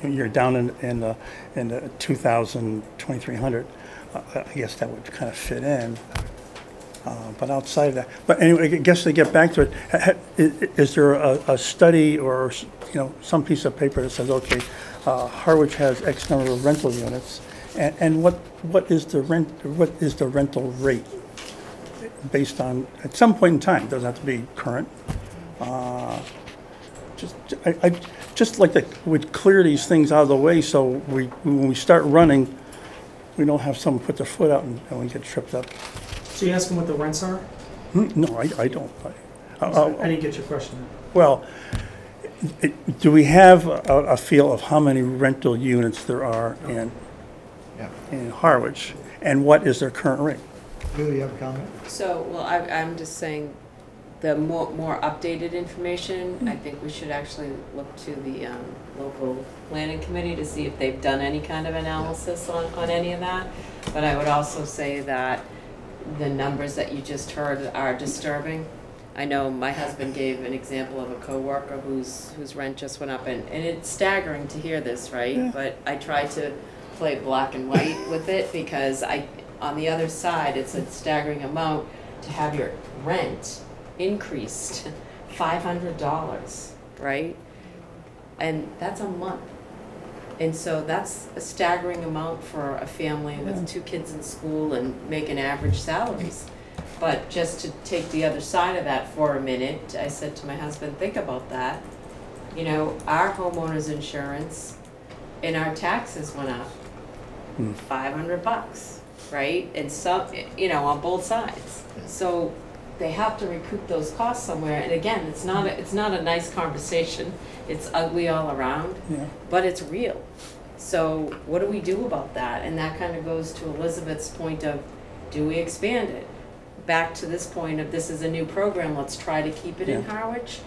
you're down in the 2,000, 2,300. I guess that would kind of fit in. But outside of that, but anyway, I guess to get back to it, is there a study or, some piece of paper that says, okay, Harwich has X number of rental units, and what is the rental rate based on, at some point in time, it doesn't have to be current. I just like to would clear these things out of the way, so when we start running, we don't have someone put their foot out and we get tripped up. So you asking what the rents are? No, I don't. I didn't get your question. Well, do we have a feel of how many rental units there are in Harwich, and what is their current rate? Julie, you have a comment? So, well, I'm just saying, the more updated information, I think we should actually look to the local planning committee to see if they've done any kind of analysis on any of that. But I would also say that the numbers that you just heard are disturbing. I know my husband gave an example of a coworker whose rent just went up, and it's staggering to hear this, right? Yeah. But I try to play black and white with it, because on the other side, it's a staggering amount to have your rent increased $500, right? And that's a month. And so that's a staggering amount for a family with 2 kids in school and making average salaries. But just to take the other side of that for a minute, I said to my husband, think about that. Our homeowner's insurance and our taxes went up $500, right? And some, on both sides. So they have to recoup those costs somewhere. And again, it's not a nice conversation. It's ugly all around, but it's real. So what do we do about that? And that kind of goes to Elizabeth's point of, do we expand it? Back to this point of, this is a new program, let's try to keep it in Harwich.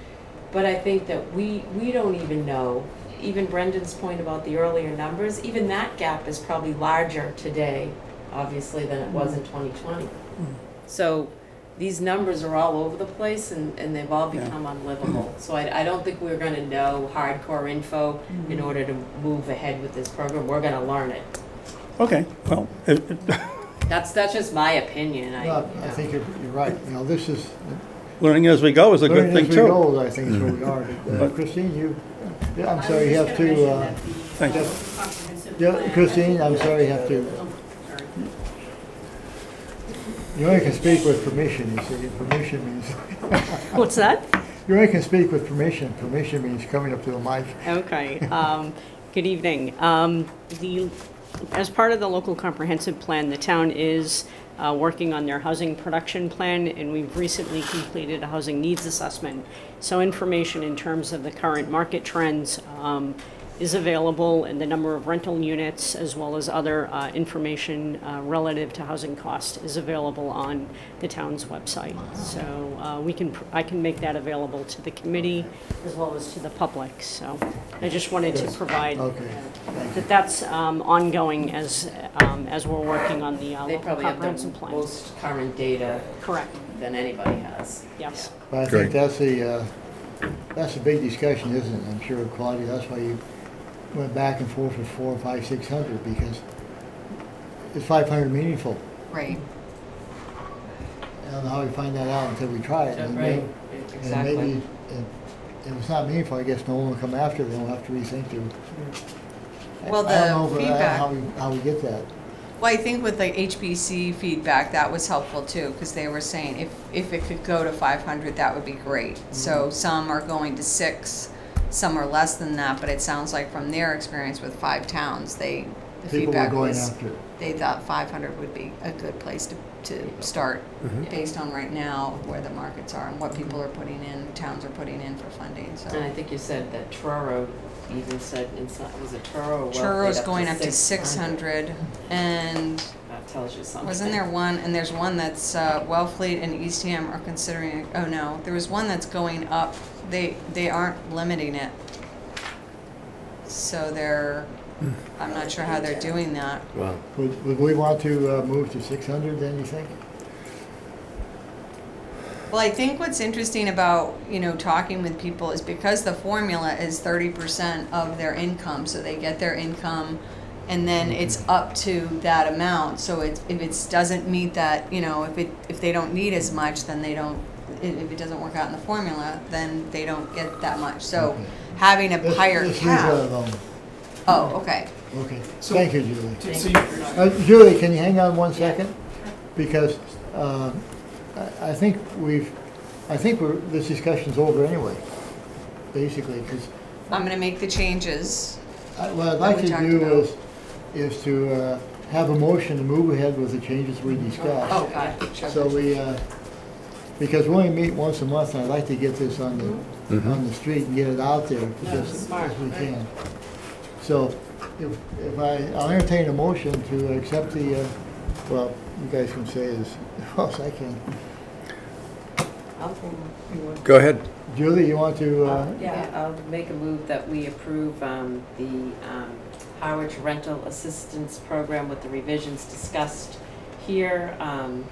But I think that we don't even know, even Brendan's point about the earlier numbers, even that gap is probably larger today, obviously, than it was in 2020. So these numbers are all over the place, and they've all become unlivable. So I don't think we're going to know hardcore info in order to move ahead with this program. We're going to learn it. Okay, well, That's just my opinion. No, I think you're right. This is, learning as we go is a good learning thing as we too. go, I think is where we are. But, Christine, I'm sorry, you have to, Thank you. Christine, I'm sorry, you have to, you only can speak with permission, you see. Permission means, What's that? you only can speak with permission. Permission means coming up to the mic. Okay. Good evening. The as part of the local comprehensive plan, the town is working on their housing production plan, and we've recently completed a housing needs assessment. So information in terms of the current market trends is available, and the number of rental units, as well as other information relative to housing cost, is available on the town's website. So I can make that available to the committee as well as to the public. So I just wanted to provide that's ongoing as we're working on the They local probably have the comprehensive plan. most current data Correct. than anybody has. Yes. But I think that's a big discussion, isn't it? I'm sure, Claudia, that's why you went back and forth with 400, 500, 600, because is 500 meaningful? Right. I don't know how we find that out until we try it. And Right, And exactly. maybe if it's not meaningful, I guess no one will come after it. They'll have to rethink their. Well, I don't the know feedback- how we get that. Well, I think with like HBC feedback, that was helpful too, because they were saying if it could go to 500, that would be great. So some are going to 6, some are less than that, but it sounds like from their experience with 5 towns, the People were feedback going was, after it. they thought 500 would be a good place to start, based on right now where the markets are and what people are putting in, towns are putting in for funding, so. And I think you said that Truro even said, was it Truro or Wellfleet Churro's going up to 600? 600, and That tells you something. wasn't there one, and there's one that's, Wellfleet and Eastham are considering, oh no, there was one that's going up, they aren't limiting it. So I'm not sure how they're doing that. Well, Would we want to move to 600 then, you think? Well, I think what's interesting about, talking with people is because the formula is 30% of their income, so they get their income and then it's up to that amount. So if it doesn't meet that, if they don't need as much, then they don't, if it doesn't work out in the formula, then they don't get that much. So Okay. having a higher Let's leave that cap. alone. Oh, okay. Okay, So- thank you, Julie. So you, Julie, can you hang on one second? Because I think this discussion's over anyway, basically, because I'm gonna make the changes. what I'd like we to talked do about. is to have a motion to move ahead with the changes we discussed. Oh, God. So because we only meet once a month, and I'd like to get this on the street and get it out there just as we can. So I'll entertain a motion to accept the, well, you guys can say it as well as I can. go ahead. Julie, you want to? Yeah, I'll make a move that we approve the Harwich Rental Assistance Program with the revisions discussed here, and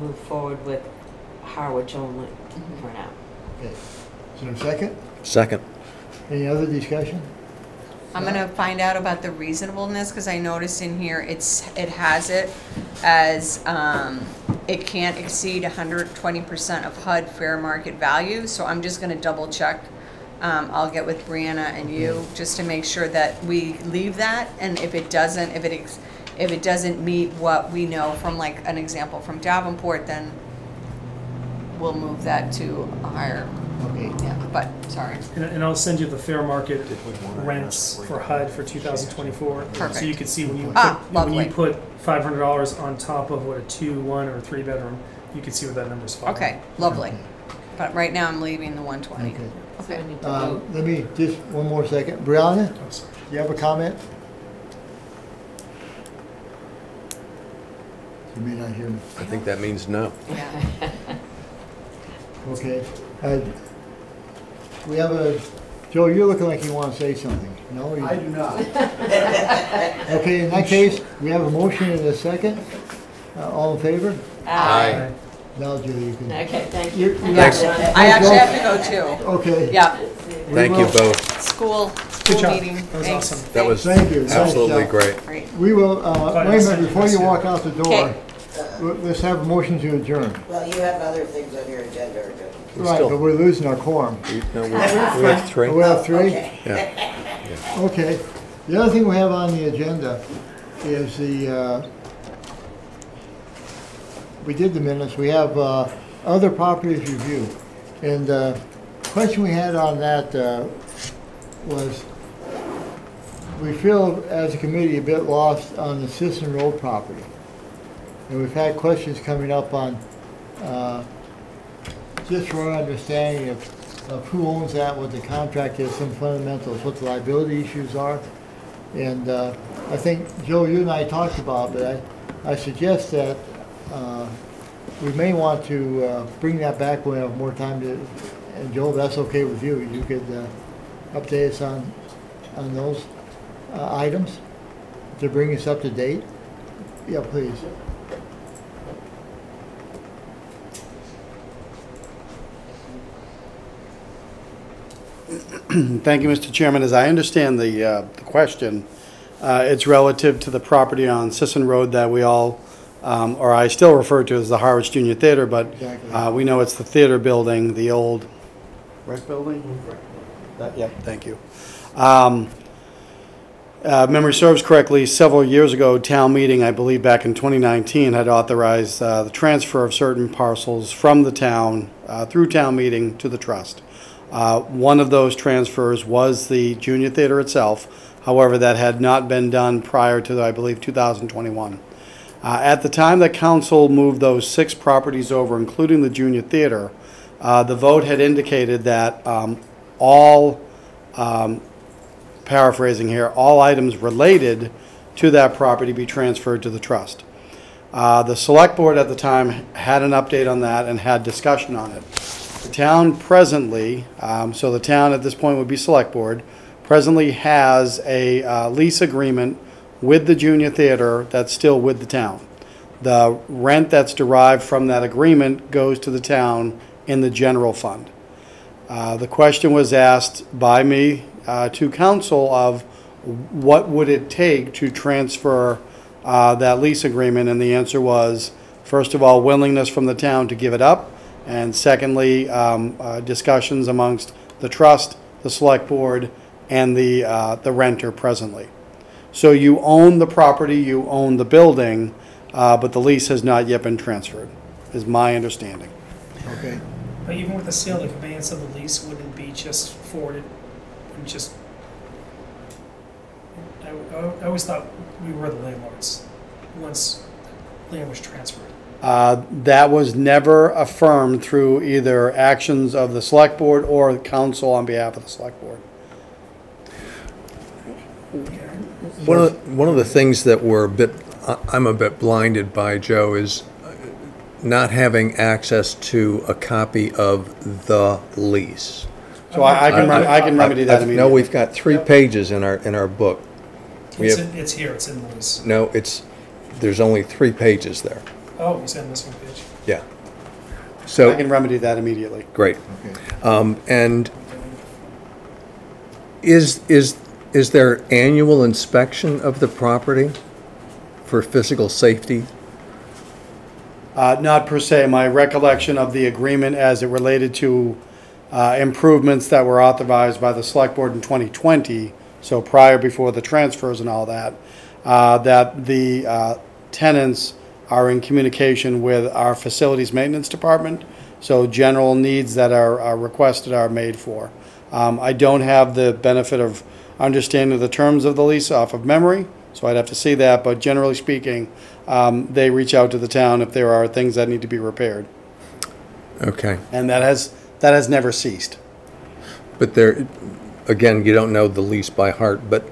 move forward with Harwich only for now. Okay. Is there a second? Second. Any other discussion? I'm gonna find out about the reasonableness, because I noticed in here, it has it as, it can't exceed 120% of HUD fair market value, so I'm just gonna double check. I'll get with Brianna and you, just to make sure that we leave that, and if it doesn't meet what we know from, like, an example from Davenport, then we'll move that to a higher, Okay. yeah, but, sorry. and I'll send you the fair market rents for HUD for 2024. So Perfect. you can see when you Lovely. put $500 on top of what a 2, 1, or 3 bedroom, you can see what that number's for. Okay, lovely. But right now, I'm leaving the 120. Okay. So I need to vote. Let me, just one more second. Brianna, Oh, sorry. do you have a comment? You may not hear me. I think that means no. Yeah. Okay. We have Joe, you're looking like you want to say something. No? I do not. Okay, in that case, we have a motion and a second. All in favor? Aye. Now, Julie, you can. Okay, thank you. Thanks. I actually have to go too. Okay. Yeah, Thank you both. school Good job. meeting. That was Thanks. awesome. That was Thank you. Nice absolutely job. great. Great. We will, wait a minute, before you Yes, walk out the door, Okay. let's have a motion to adjourn. Well, you have other things on your agenda, or do Right, but we're losing our quorum. No, we have 3. We have 3? Yeah. Okay. The other thing we have on the agenda is we did the minutes, we have other properties review. And the question we had on that was, we feel as a committee a bit lost on the Sisson Road property. And we've had questions coming up on, just for our understanding of who owns that, what the contract is, some fundamentals, what the liability issues are. And I think, Joe, you and I talked about, but I suggest that we may want to bring that back when we have more time to, and Joe, if that's okay with you, you could update us on those items to bring us up to date. Yeah, please. Thank you, Mr. Chairman. As I understand the question, it's relative to the property on Sisson Road that we all, or I still refer to as the Harwich Junior Theater, but Exactly. we know it's the theater building, the old rec building? Yep, thank you. Memory serves correctly, several years ago, town meeting, I believe back in 2019, had authorized the transfer of certain parcels from the town, through town meeting to the trust. One of those transfers was the Junior Theater itself. However, that had not been done prior to, I believe, 2021. At the time that council moved those 6 properties over, including the Junior Theater, the vote had indicated that all, paraphrasing here, all items related to that property be transferred to the trust. The select board at the time had an update on that and had discussion on it. The town presently, so the town at this point would be select board, presently has a lease agreement with the Junior Theater that's still with the town. The rent that's derived from that agreement goes to the town in the general fund. The question was asked by me to council of what would it take to transfer that lease agreement, and the answer was, first of all, willingness from the town to give it up, and secondly, discussions amongst the trust, the select board, and the renter presently. So you own the property, you own the building, but the lease has not yet been transferred, is my understanding. Okay. But even with the sale, the conveyance of the lease wouldn't be just forwarded, and just, I always thought we were the landlords once the land was transferred. That was never affirmed through either actions of the select board or the council on behalf of the select board. One of the things that I'm a bit blinded by, Joe, is not having access to a copy of the lease. So I can remedy that immediately. No, we've got 3 pages in our book. It's here, it's in the lease. No, there's only 3 pages there. Oh, you said this one page. Yeah. I So, can remedy that immediately. great. Okay. And is there annual inspection of the property for physical safety? Not per se. My recollection of the agreement as it related to improvements that were authorized by the select board in 2020, so prior, before the transfers and all that, that the tenants are in communication with our facilities maintenance department, so general needs that are requested are made for. I don't have the benefit of understanding the terms of the lease off of memory, so I'd have to see that, but generally speaking, they reach out to the town if there are things that need to be repaired. Okay. And that has never ceased. But there, again, you don't know the lease by heart, but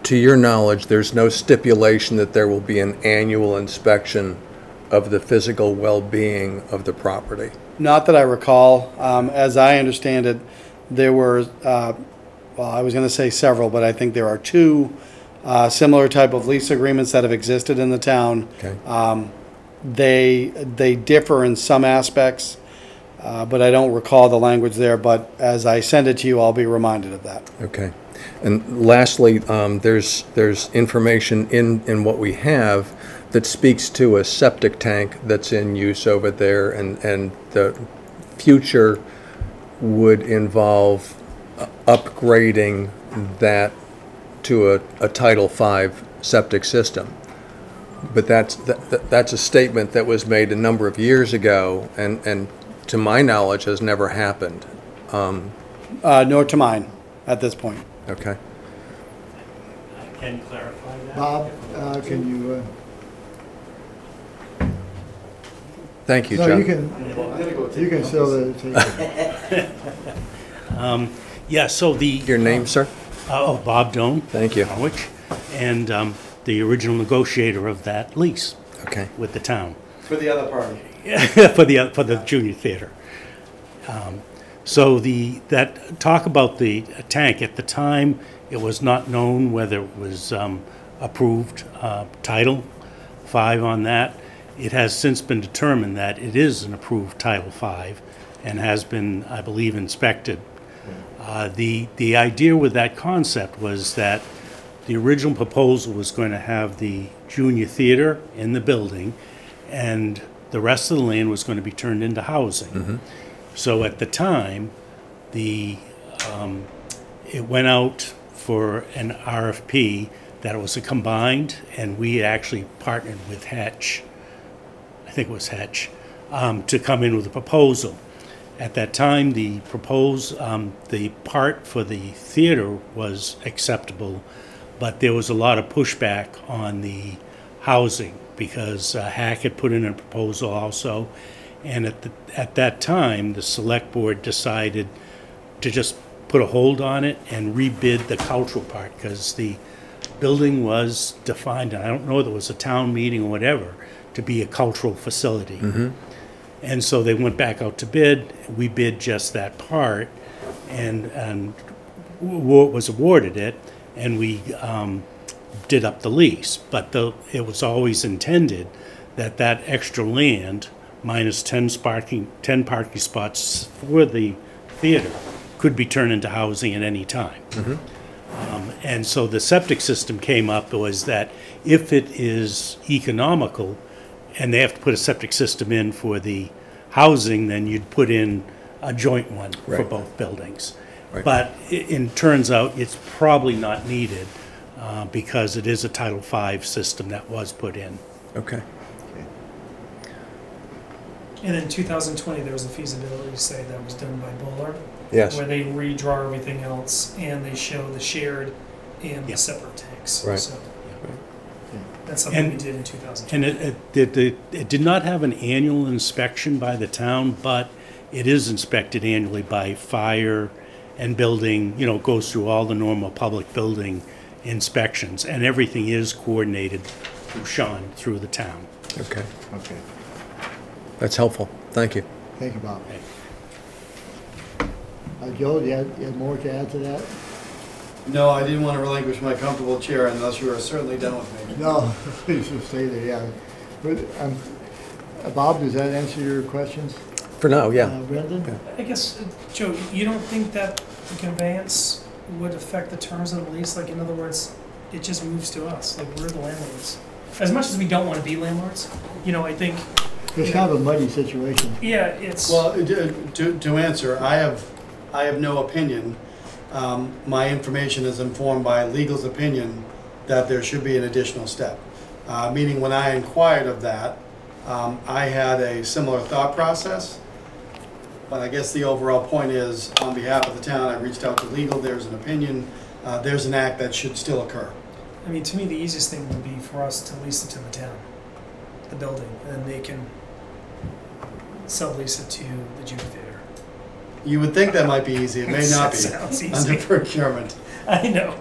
to your knowledge, there's no stipulation that there will be an annual inspection of the physical well-being of the property. Not that I recall. As I understand it, there were, well, I was going to say several, but I think there are 2 similar type of lease agreements that have existed in the town. Okay. They differ in some aspects, but I don't recall the language there. But as I send it to you, I'll be reminded of that. Okay. And lastly, there's information in what we have that speaks to a septic tank that's in use over there, and the future would involve upgrading that to a Title V septic system. But that's a statement that was made a number of years ago, and to my knowledge has never happened. Nor to mine at this point. Okay. I can clarify that. Bob, can you, Thank you, no, John. you can still take it. Yeah, so the. Your name, sir? Bob Doan. Thank you. Harwich, and the original negotiator of that lease Okay. with the town. For the other party. For the junior theater. So that talk about the tank, at the time, it was not known whether it was approved Title V on that. It has since been determined that it is an approved Title V and has been, I believe, inspected. The idea with that concept was that the original proposal was going to have the junior theater in the building, and the rest of the land was going to be turned into housing. So at the time, it went out for an RFP that it was a combined, and we actually partnered with Hatch, I think it was Hatch, to come in with a proposal. At that time, the part for the theater was acceptable, but there was a lot of pushback on the housing because Hack had put in a proposal also, and at that time, the select board decided to just put a hold on it and rebid the cultural part because the building was defined, and I don't know if it was a town meeting or whatever, to be a cultural facility. And so they went back out to bid. We bid just that part, and was awarded it, and we did up the lease. But it was always intended that that extra land, minus 10 parking spots for the theater, could be turned into housing at any time. And so the septic system came up was that if it is economical, and they have to put a septic system in for the housing, then you'd put in a joint one for Right. both buildings. Right. But it turns out it's probably not needed because it is a Title V system that was put in. Okay. And in 2020, there was a feasibility study that was done by Buller, Yes. where they redraw everything else and they show the shared and the Yep. separate tanks. Right. So that's something we And- did in 2020. And it did not have an annual inspection by the town, but it is inspected annually by fire and building, goes through all the normal public building inspections, and everything is coordinated through Sean, through the town. Okay. Okay, That's helpful. Thank you. thank you, Bob. Okay. Joe, you had more to add to that? No, I didn't want to relinquish my comfortable chair unless you were certainly done with me. No, please just stay there, yeah. But, Bob, does that answer your questions? For now, yeah. Brendan? Yeah. I guess, Joe, you don't think that the conveyance would affect the terms of the lease? Like, in other words, it just moves to us, like, we're the landlords. As much as we don't want to be landlords, I think, It's kind of a muddy situation. yeah, it's. Well, to answer, I have no opinion. My information is informed by legal's opinion that there should be an additional step. Meaning when I inquired of that, I had a similar thought process. But I guess the overall point is, on behalf of the town, I reached out to legal, there's an opinion, there's an act that should still occur. I mean, to me, the easiest thing would be for us to lease it to the town, the building, and then they can sublease it to the junior theater. You would think that might be easy, it may not be, Sounds easy. under procurement. I know.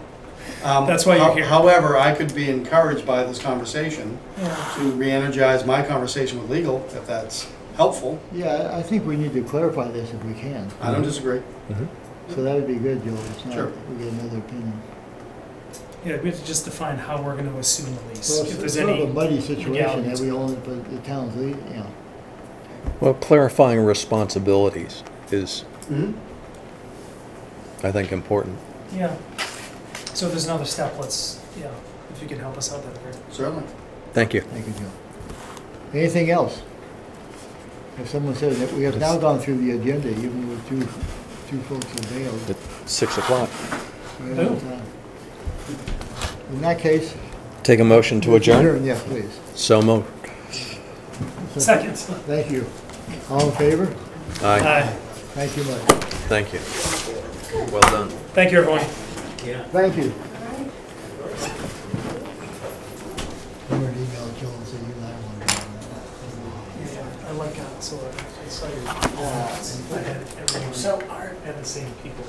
That's why you're here. However, I could be encouraged by this conversation Yeah. to re-energize my conversation with legal, if that's helpful. Yeah, I think we need to clarify this if we can. I don't disagree. So that would be good, Joe. It's not, Sure. we get another opinion. Yeah, we have to just define how we're going to assume the lease. Well, If it's there's sort of any a muddy situation that legalities. we own it, but the town's lead, Well, clarifying responsibilities is, Mhm. I think, important. Yeah. So if there's another step, if you can help us out, that'd be great. Certainly. Thank you. Thank you, Joe. Anything else? If someone says that we have now gone through the agenda, even with two folks availed. At 6 o'clock. Right on time. In that case. Take a motion to adjourn? Yeah, please. So moved. Second. Thank you. All in favor? Aye. Thank you much. Thank you. Well done. Thank you, everyone. Yeah. Thank you. I'm going to email Joel and say you and I want to do Yeah, I like so I saw your. I had everyone. So art and the same people.